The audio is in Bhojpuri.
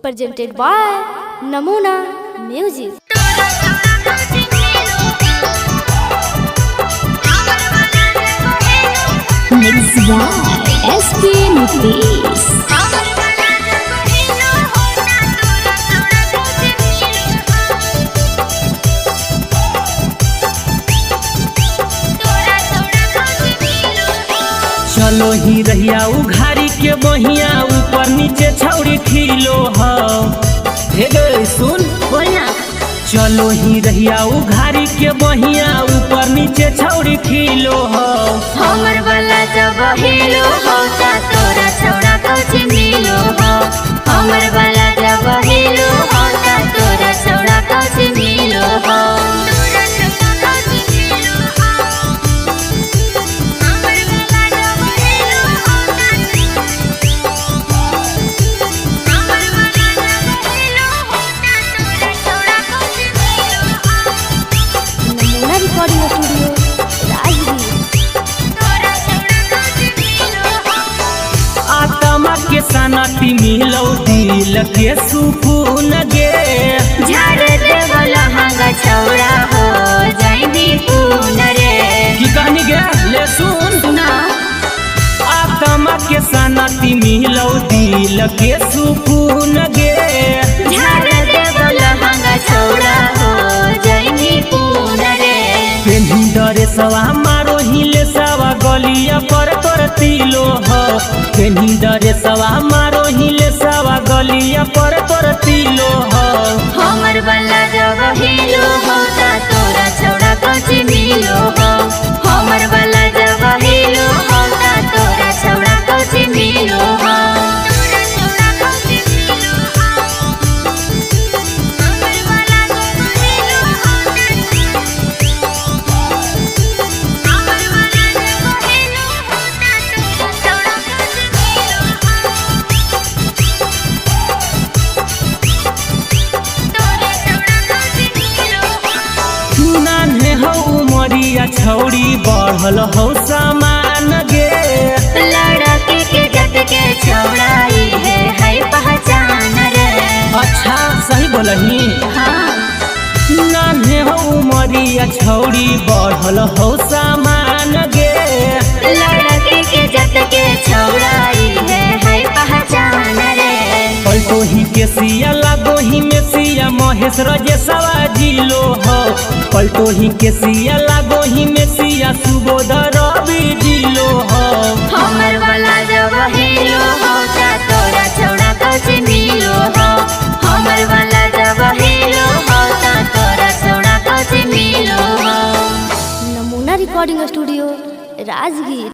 presented by Namuna Music. Mixed by SP Nitish. चलो ही रहिया उघारी के बहिया ऊपर नीचे छौड़ी खिलो हो हे गे सुन बोलना चलो ही रहिया उघारी के बहिया ऊपर नीचे छौड़ी खिलो हो हमर वाला जब हेलो होता तोरा छौड़ा कौची मिलो हो हमर वाला जब हेलो होता तोरा छौड़ा कौची मिलो हो Namuna Recording Studio, Rajgir. आत्मा के सनती मिलो दिल के सुकून गे झाड़ देवला हंगा छौड़ा हो जाइनी पून रे की कहानी गे ले सुन सुना आत्मा के सनती मिलो दिल के सुकून गे झाड़ देवला हंगा छौड़ा हो जाइनी पून रे पेन्ही डरे सवा मारो हिले सवा गलिया पर तोर तिलो हो पेन्ही डरे सवा मारो हिले सवा गलिया पर तोर तिलो हो हमर वाला जब हेलो होता तोरा छौड़ा कौची मिलो हो हमर वाला जब हेलो होता तोरा छौड़ा कौची मिलो हो नान्हे हो उमरिया छौड़ी बढ़ल हो सामान गे लड़के के जत के छौड़ाई है पहचान रे अच्छा सही बोलही हाँ नान्हे हो उमरिया छौड़ी बढ़ल हो सामान गे लड़के के जत के छौड़ाई है पहचान रे पलटो ही के सिया लागो ही में सिया महेश रजे सवा जिलो हो पलटो ही के सिया लागो ही में सिया सुबोध रवि जिलो हो हमर वाला जब हेलो होता तोरा छौड़ा कौची मिलो हो हमर वाला जब हेलो होता तोरा छौड़ा कौची मिलो हो Namuna Recording Studio, Rajgir.